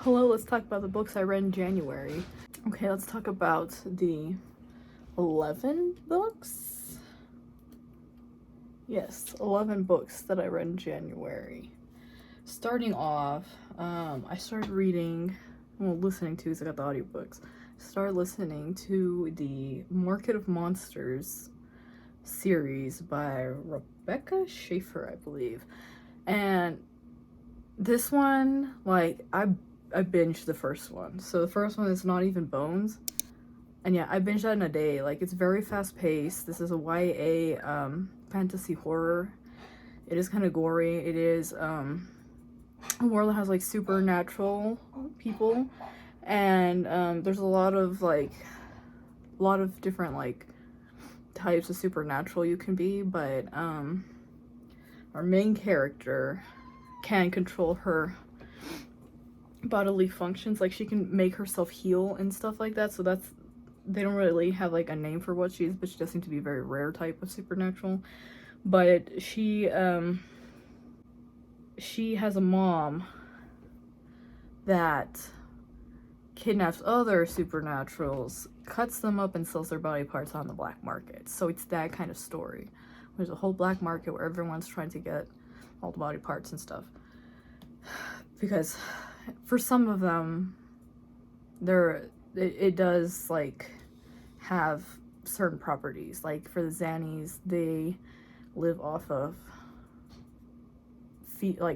Hello, let's talk about the books I read in January. Okay, let's talk about the 11 books. Yes, 11 books that I read in January. Starting off, I started listening to, because I got the audiobooks. Started listening to the Market of Monsters series by Rebecca Schaefer, I believe. And this one, I binged the first one. So the first one is Not Even Bones. And yeah, I binged that in a day. Like, it's very fast paced. This is a YA fantasy horror. It is kind of gory. It is a world that has like supernatural people. And there's a lot of different like types of supernatural you can be, but our main character can control her bodily functions. Like, she can make herself heal and stuff like that. So they don't really have like a name for what she is, but she does seem to be a very rare type of supernatural. But she has a mom that kidnaps other supernaturals, cuts them up, and sells their body parts on the black market. So it's that kind of story. There's a whole black market where everyone's trying to get all the body parts and stuff. Because for some of them, it does like have certain properties. Like for the Xannies, they live off of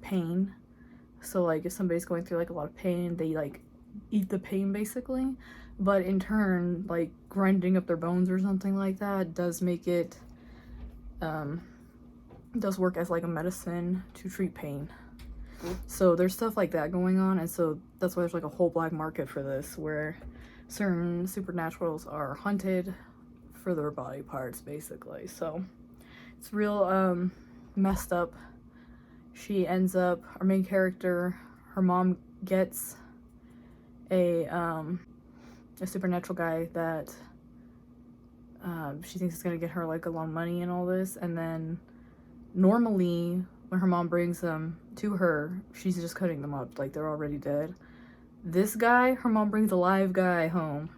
pain. So like if somebody's going through like a lot of pain, they like eat the pain basically. But in turn, like grinding up their bones or something like that does make it does work as like a medicine to treat pain. So there's stuff like that going on, and so that's why there's like a whole black market for this, where certain supernaturals are hunted for their body parts basically. So it's real messed up. Our main character, her mom gets a supernatural guy that she thinks is gonna get her like a lot of money and all this, and then normally when her mom brings them to her, she's just cutting them up like they're already dead. This guy, her mom brings a live guy home,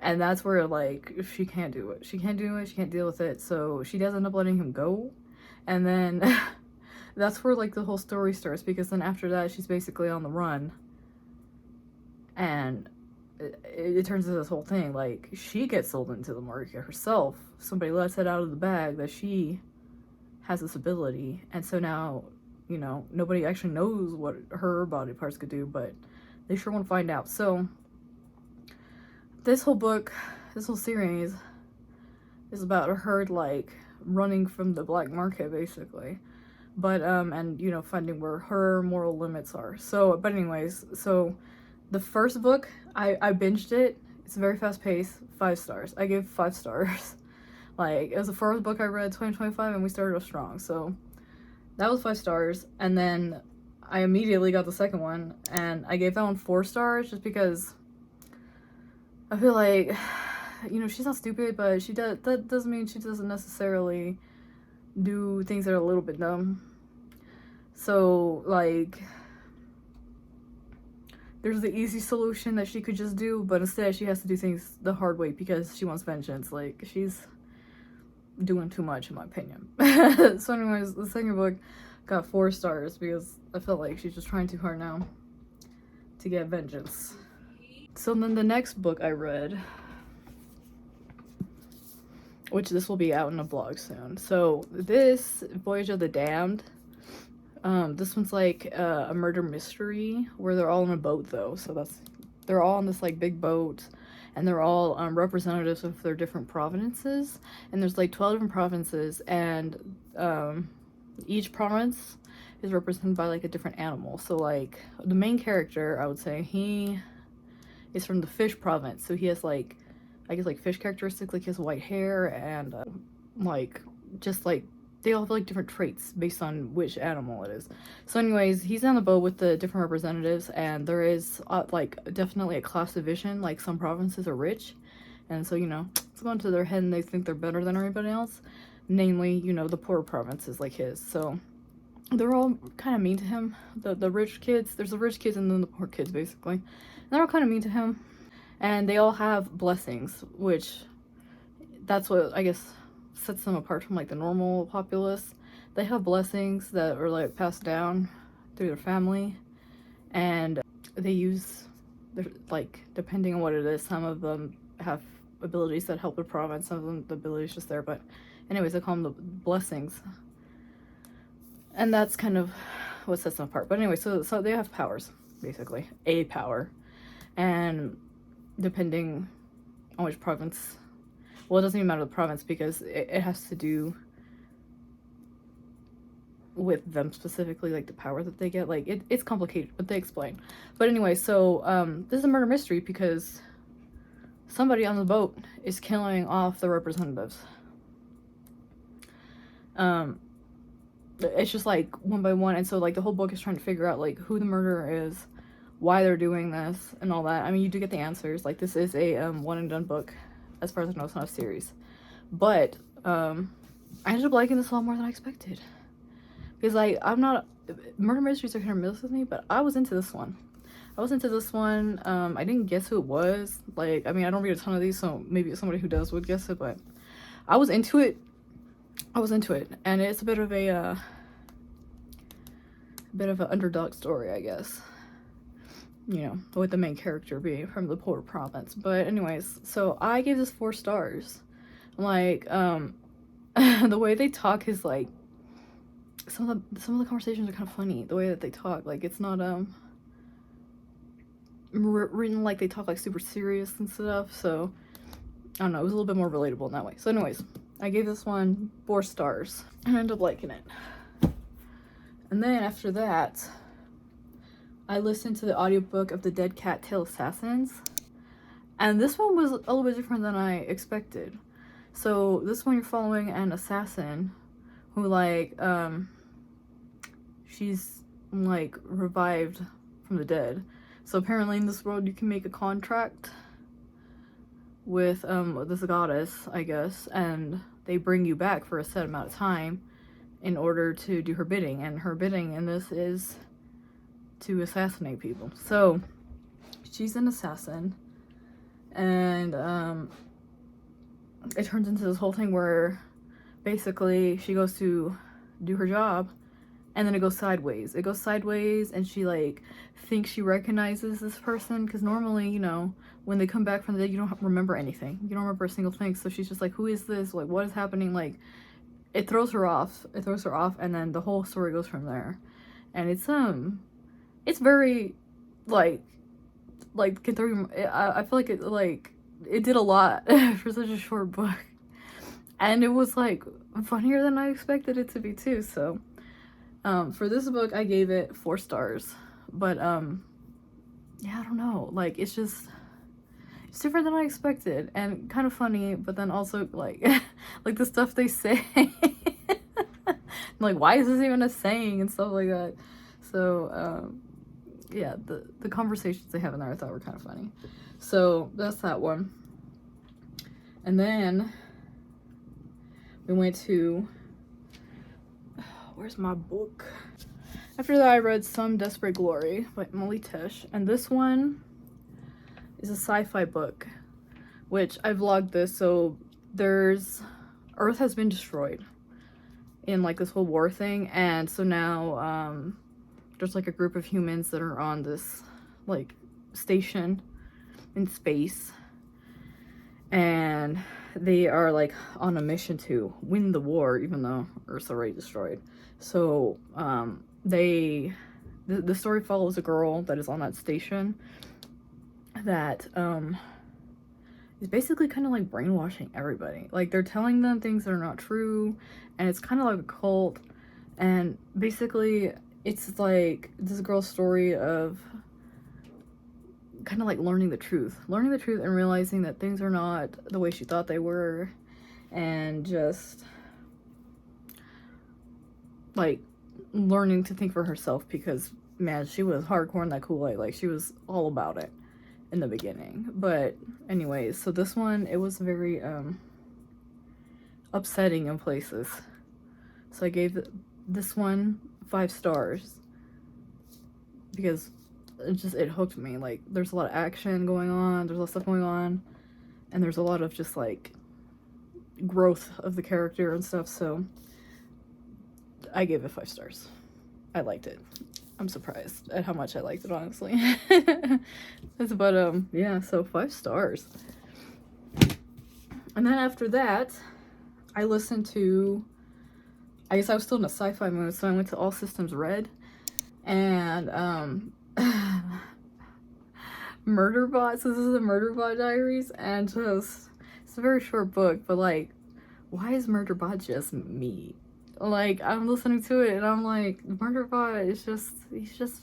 and that's where like she can't do it. She can't deal with it, so she does end up letting him go. And then that's where like the whole story starts, because then after that she's basically on the run, and it turns into this whole thing. Like, she gets sold into the market herself. Somebody lets it out of the bag that she has this ability, and so now, you know, nobody actually knows what her body parts could do, but they sure want to find out. So this whole series is about her like running from the black market basically, but and you know, finding where her moral limits are. So but anyways, so the first book, I binged it. It's very fast paced. 5 stars. I gave 5 stars. Like, it was the first book I read 2025, and we started off strong, so that was 5 stars. And then I immediately got the second one, and I gave that one 4 stars, just because I feel like, you know, she's not stupid, but that doesn't mean she doesn't necessarily do things that are a little bit dumb. So like, there's the easy solution that she could just do, but instead she has to do things the hard way because she wants vengeance. Like, she's doing too much in my opinion. So anyways, the second book got 4 stars because I felt like she's just trying too hard now to get vengeance. So then the next book I read, which this will be out in a vlog soon. So this Voyage of the Damned, this one's like a murder mystery where they're all on a boat though. So they're all on this like big boat, and they're all representatives of their different provinces, and there's like 12 different provinces, and each province is represented by like a different animal. So like the main character, I would say, he is from the fish province, so he has like, I guess, like fish characteristics. Like, he has white hair, and like just like they all have like different traits based on which animal it is. So anyways, he's on the boat with the different representatives, and there is like definitely a class division. Like, some provinces are rich, and so, you know, it's going to their head and they think they're better than everybody else, namely, you know, the poorer provinces like his. So they're all kind of mean to him. The rich kids, there's the rich kids and then the poor kids, basically. And they're all kind of mean to him. And they all have blessings, which that's what I guess sets them apart from like the normal populace. They have blessings that are like passed down through their family, and they use like, depending on what it is, some of them have abilities that help the province, some of them the abilities just there, but anyways, they call them the blessings, and that's kind of what sets them apart. But anyway, so they have powers, basically a power, and depending on which province, well, it doesn't even matter the province because it has to do with them specifically, like the power that they get. Like it's complicated, but they explain. But anyway, so this is a murder mystery because somebody on the boat is killing off the representatives. It's just like one by one, and so like the whole book is trying to figure out like who the murderer is, why they're doing this, and all that. I mean, you do get the answers. Like, this is a one and done book, as far as I know. It's not a series, but I ended up liking this a lot more than I expected. Because, like, I'm not... Murder mysteries are hit or miss with me, but I was into this one. I didn't guess who it was. Like, I mean, I don't read a ton of these, so maybe somebody who does would guess it, but I was into it. And it's a bit of an underdog story, I guess. You know, with the main character being from the poor province. But anyways, so I gave this 4 stars. Like, the way they talk is like, some of the conversations are kind of funny. The way that they talk, like, it's not written like they talk like super serious and stuff. So I don't know, it was a little bit more relatable in that way. So anyways, I gave this one 4 stars and I ended up liking it. And then after that, I listened to the audiobook of The Dead Cat Tail Assassins, and this one was a little bit different than I expected. So this one, you're following an assassin who, like, she's like revived from the dead. So apparently in this world you can make a contract with this goddess, I guess, and they bring you back for a set amount of time in order to do her bidding, and her bidding in this is to assassinate people. So she's an assassin, and it turns into this whole thing where basically she goes to do her job and then it goes sideways. And she like thinks she recognizes this person, because normally, you know, when they come back from the dead, you don't remember anything. You don't remember a single thing. So she's just like, who is this? Like, what is happening? Like, it throws her off, and then the whole story goes from there. And it's very like can throw you, I feel like it did a lot for such a short book, and it was like funnier than I expected it to be too. So for this book I gave it 4 stars. But yeah, I don't know, like, it's different than I expected and kind of funny, but then also like like the stuff they say like, why is this even a saying and stuff like that. So yeah, the conversations they have in there I thought were kind of funny. So that's that one. And then we went to, where's my book? After that I read Some Desperate Glory by Emily Tish, and this one is a sci-fi book, which I vlogged this. So Earth has been destroyed in like this whole war thing, and so now there's like a group of humans that are on this like station in space, and they are like on a mission to win the war even though Earth's already destroyed. So the story follows a girl that is on that station that is basically kind of like brainwashing everybody. Like, they're telling them things that are not true, and it's kind of like a cult. And basically it's like this girl's story of kind of like learning the truth and realizing that things are not the way she thought they were, and just like learning to think for herself, because man, she was hardcore in that Kool-Aid. Like, she was all about it in the beginning. But anyways, so this one, it was very upsetting in places. So I gave this one 5 stars because it hooked me. Like, there's a lot of action going on, there's a lot of stuff going on, and there's a lot of just like growth of the character and stuff. So I gave it 5 stars. I liked it. I'm surprised at how much I liked it, honestly. But yeah, so 5 stars. And then after that, I listened to, I guess I was still in a sci-fi mood, so I went to All Systems Red, and Murderbot. So this is the Murderbot Diaries, and just, it's a very short book, but like, why is Murderbot just me? Like, I'm listening to it and I'm like, Murderbot is just, he's just,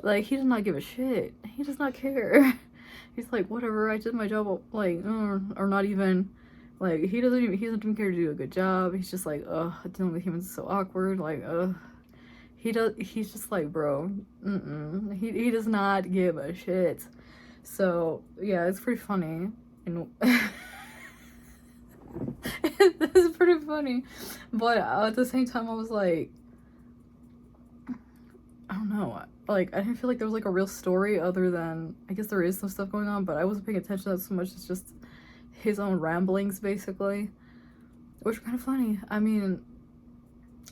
like, he does not give a shit. He does not care. He's like, whatever, I did my job, like, or not even, like, he doesn't even care to do a good job. He's just like, ugh, dealing with humans is so awkward, like, ugh. He's just like, bro, he does not give a shit. So, yeah, it's pretty funny. And it's pretty funny, but at the same time I was like, I don't know, like, I didn't feel like there was like a real story other than, I guess there is some stuff going on, but I wasn't paying attention to that so much. It's just his own ramblings basically, which are kind of funny. I mean,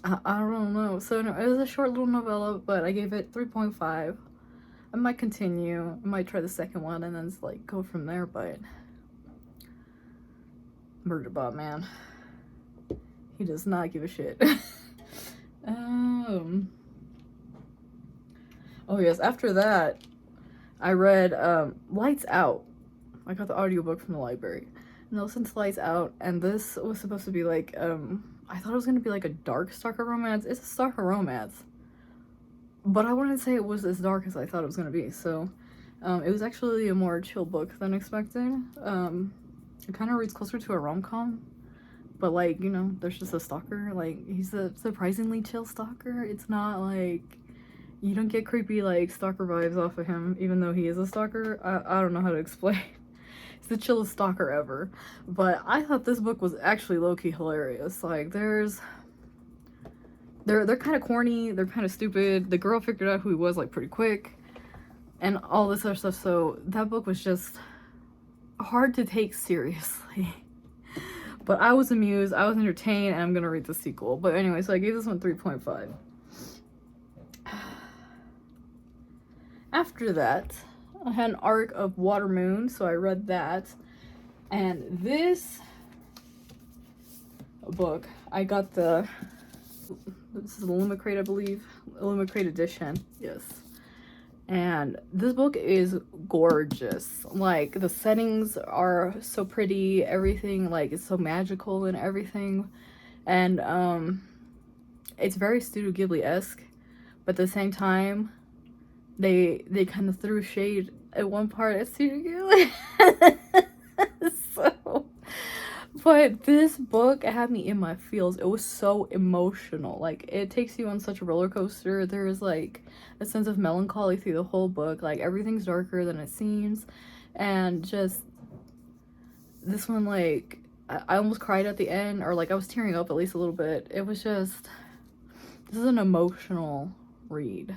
I don't know. So no, it was a short little novella, but I gave it 3.5. I might continue, I might try the second one and then like go from there, but Murderbot, man, he does not give a shit. Oh yes, after that, I read Lights Out. I got the audiobook from the library. And I listened to Lights Out, and this was supposed to be like, I thought it was gonna be like a dark stalker romance. It's a stalker romance. But I wouldn't say it was as dark as I thought it was gonna be, so it was actually a more chill book than expected. It kind of reads closer to a rom-com, but like, you know, there's just a stalker. Like, he's a surprisingly chill stalker. It's not like, you don't get creepy like stalker vibes off of him, even though he is a stalker. I don't know how to explain. He's the chillest stalker ever. But I thought this book was actually low-key hilarious. Like, they're kind of corny, they're kind of stupid. The girl figured out who he was like pretty quick, and all this other stuff. So that book was just hard to take seriously. But I was amused, I was entertained, and I'm gonna read the sequel. But anyway, so I gave this one 3.5. After that, I had an arc of Water Moon, so I read that. And this book, I got this is the Illumicrate, I believe. Illumicrate edition, yes. And this book is gorgeous. Like, the settings are so pretty, everything, like, it's so magical and everything. And it's very Studio Ghibli-esque, but at the same time, they kind of threw shade at one part at Studio Ghibli. So, but this book had me in my feels. It was so emotional. Like, it takes you on such a roller coaster. There's like a sense of melancholy through the whole book. Like, everything's darker than it seems, and just this one, like, I almost cried at the end, or like I was tearing up at least a little bit. It was just, this is an emotional read.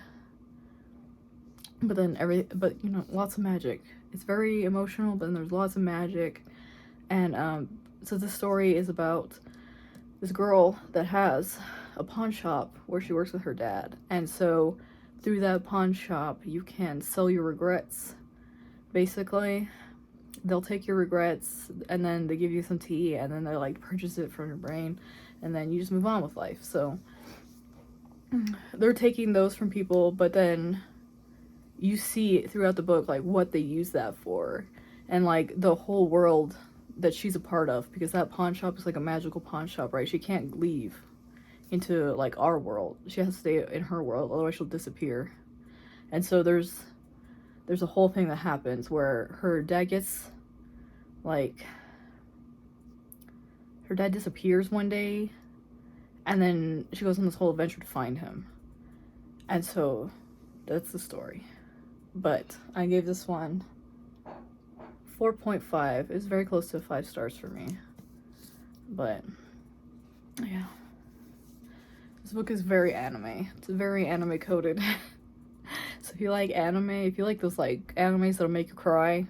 But then you know, lots of magic. It's very emotional, but then there's lots of magic. And so the story is about this girl that has a pawn shop where she works with her dad. And so through that pawn shop, you can sell your regrets. Basically, they'll take your regrets and then they give you some tea and then they like purchase it from your brain, and then you just move on with life. So they're taking those from people, but then you see throughout the book like what they use that for, and like the whole world that she's a part of, because that pawn shop is like a magical pawn shop, right? She can't leave into like our world. She has to stay in her world, otherwise she'll disappear. And so there's a whole thing that happens where her dad gets, like, her dad disappears one day, and then she goes on this whole adventure to find him. And so that's the story. But I gave this one 4.5. It's very close to 5 stars for me. But yeah, This book is very anime. It's very anime coded. So if you like anime, if you like those like animes that'll make you cry,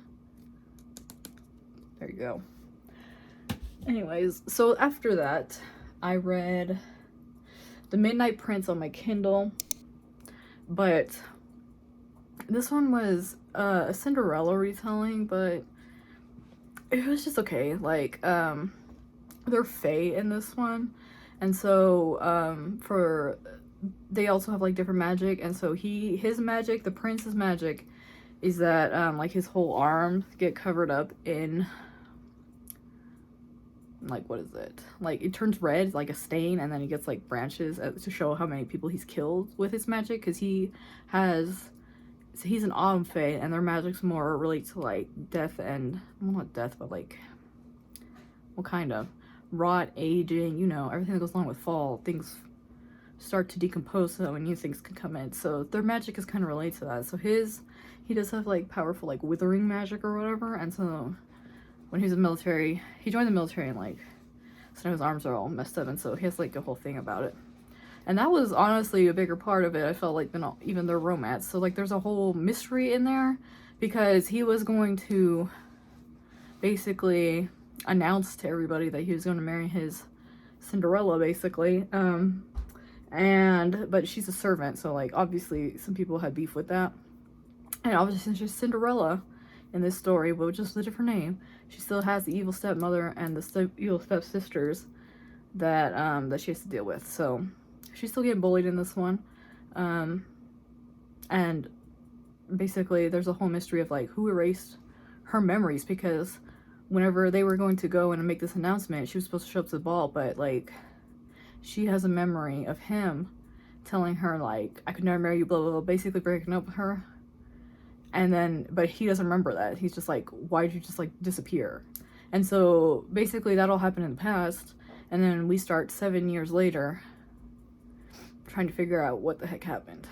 there you go. Anyways, so after that, I read The Midnight Prince on my Kindle, but this one was a Cinderella retelling, but it was just okay. Like, they're fae in this one, and so they also have like different magic, and so his magic, the prince's magic, is that like his whole arms get covered up in like, what is it, like it turns red like a stain, and then he gets like branches to show how many people he's killed with his magic, because he's an autumn fae, and their magic's more relate to like death and, well, not death, but like, what kind of rot, aging, you know, everything that goes along with fall. Things start to decompose so new things can come in, so their magic is kind of related to that. So he does have like powerful like withering magic or whatever, and so when he was in the military, he joined the military, and like, so now his arms are all messed up, and so he has like a whole thing about it. And that was honestly a bigger part of it, I felt like, than even their romance. So like there's a whole mystery in there, because he was going to basically announce to everybody that he was going to marry his Cinderella, basically. But she's a servant, so like obviously some people had beef with that. And obviously since she's Cinderella in this story, but just with a different name, she still has the evil stepmother and the evil stepsisters that she has to deal with. So she's still getting bullied in this one. And basically there's a whole mystery of like who erased her memories, because whenever they were going to go and make this announcement, she was supposed to show up to the ball, but like she has a memory of him telling her like, I could never marry you, blah blah blah, basically breaking up with her. And then, but he doesn't remember that. He's just like, why'd you just like disappear? And so basically that all happened in the past, and then we start 7 years later trying to figure out what the heck happened.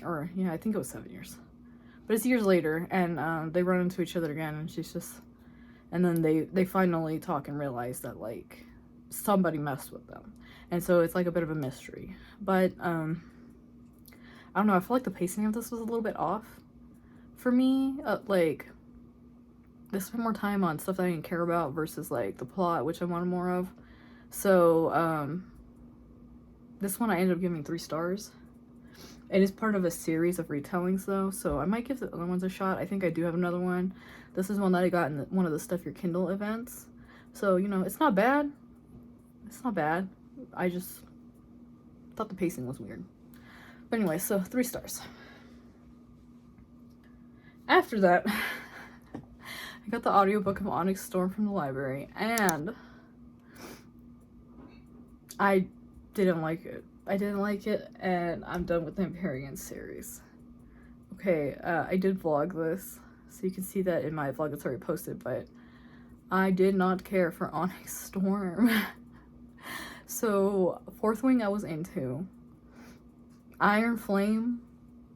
Or yeah, I think it was 7 years, but it's years later, and they run into each other again, and she's just, and then they finally talk and realize that like somebody messed with them, and so it's like a bit of a mystery. But I don't know, I feel like the pacing of this was a little bit off for me. Like, they spent more time on stuff that I didn't care about versus like the plot, which I wanted more of. So this one I ended up giving 3 stars. It is part of a series of retellings though, so I might give the other ones a shot. I think I do have another one. This is one that I got in one of the Stuff Your Kindle events, so you know, it's not bad. It's not bad. I just thought the pacing was weird. But anyway, so 3 stars. After that, I got the audiobook of Onyx Storm from the library, and I didn't like it. I didn't like it, and I'm done with the Empyrean series. Okay, I did vlog this, so you can see that in my vlog. It's already posted, but I did not care for Onyx Storm. So, Fourth Wing I was into. Iron Flame,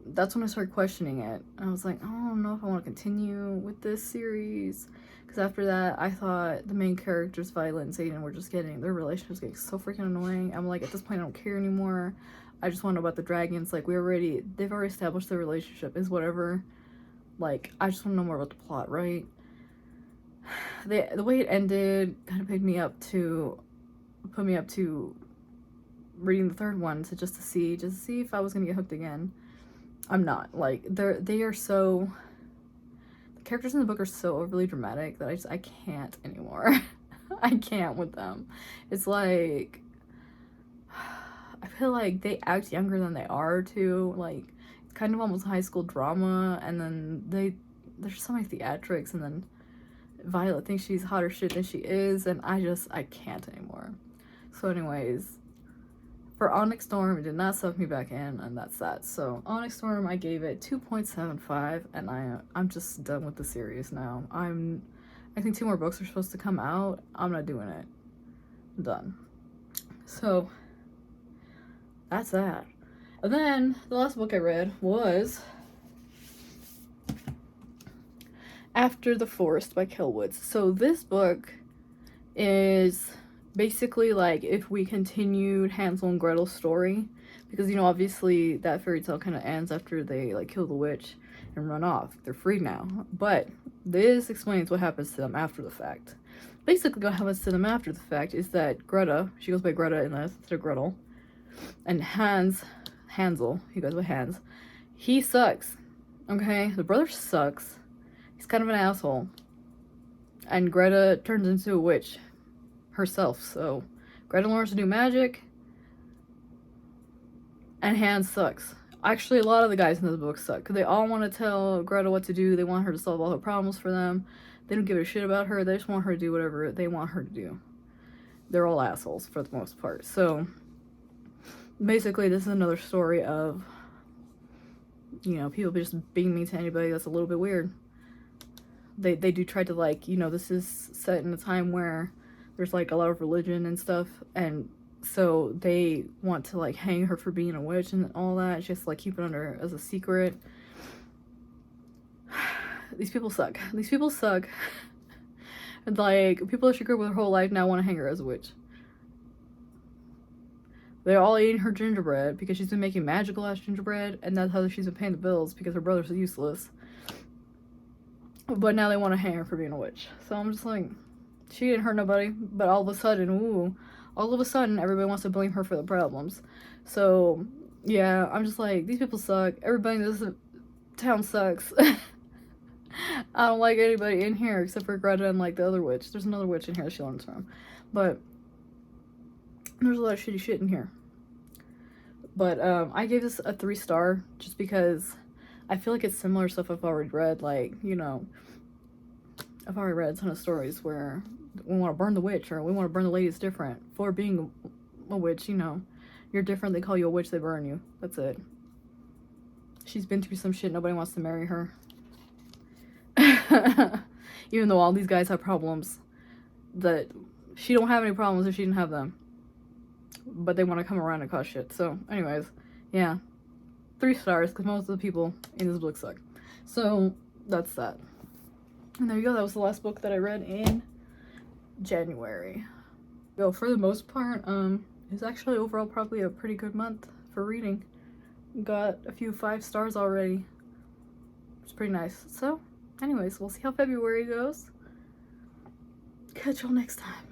that's when I started questioning it. I was like, I don't know if I want to continue with this series, because after that, I thought the main characters, Violet and Zayden, were just getting, their relationship was getting so freaking annoying. I'm like, at this point, I don't care anymore. I just want to know about the dragons. Like, they've already established their relationship is whatever. Like, I just want to know more about the plot, right? The way it ended kind of put me up to reading the third one, just to see if I was gonna get hooked again. I'm not. Like, they are so, the characters in the book are so overly dramatic that I can't anymore. I can't with them. It's like, I feel like they act younger than they are too. Like, it's kind of almost high school drama, and then there's so many theatrics, and then Violet thinks she's hotter shit than she is, and I can't anymore. So anyways, for Onyx Storm, it did not suck me back in, and that's that. So Onyx Storm, I gave it 2.75, and I'm just done with the series now. I think 2 more books are supposed to come out. I'm not doing it. I'm done. So that's that. And then the last book I read was After the Forest by Kel Woods. So this book is basically, like, if we continued Hansel and Gretel's story, because, you know, obviously that fairy tale kind of ends after they, like, kill the witch and run off. They're free now. But this explains what happens to them after the fact. Basically, what happens to them after the fact is that Greta, she goes by Greta in this, instead of Gretel, and Hansel, he goes by Hans, he sucks. Okay? The brother sucks. He's kind of an asshole. And Greta turns into a witch herself, so Greta learns to do magic, and Hans sucks. Actually, a lot of the guys in this book suck, because they all want to tell Greta what to do. They want her to solve all her problems for them. They don't give a shit about her. They just want her to do whatever they want her to do. They're all assholes for the most part. So basically, this is another story of, you know, people just being mean to anybody. That's a little bit weird. They do try to, like, you know, this is set in a time where there's, like, a lot of religion and stuff, and so they want to, like, hang her for being a witch and all that, just, like, keep it under as a secret. These people suck. These people suck. And, like, people that she grew up with her whole life now want to hang her as a witch. They're all eating her gingerbread because she's been making magical ass gingerbread, and that's how she's been paying the bills because her brother's useless. But now they want to hang her for being a witch. So I'm just like, she didn't hurt nobody, but all of a sudden, everybody wants to blame her for the problems. So, yeah, I'm just like, these people suck. Everybody in this town sucks. I don't like anybody in here except for Greta and, like, the other witch. There's another witch in here that she learns from. But there's a lot of shitty shit in here. But I gave this a 3-star just because I feel like it's similar stuff I've already read. Like, you know, I've already read a ton of stories where we want to burn the witch, or we want to burn the lady that's different. For being a witch, you know, you're different, they call you a witch, they burn you. That's it. She's been through some shit, nobody wants to marry her. Even though all these guys have problems, that she don't have any problems if she didn't have them. But they want to come around and cause shit. So, anyways, yeah. 3 stars, because most of the people in this book suck. So, that's that. And there you go, that was the last book that I read in January. So, for the most part, it's actually overall probably a pretty good month for reading. Got a few 5 stars already. It's pretty nice. So, anyways, we'll see how February goes. Catch y'all next time.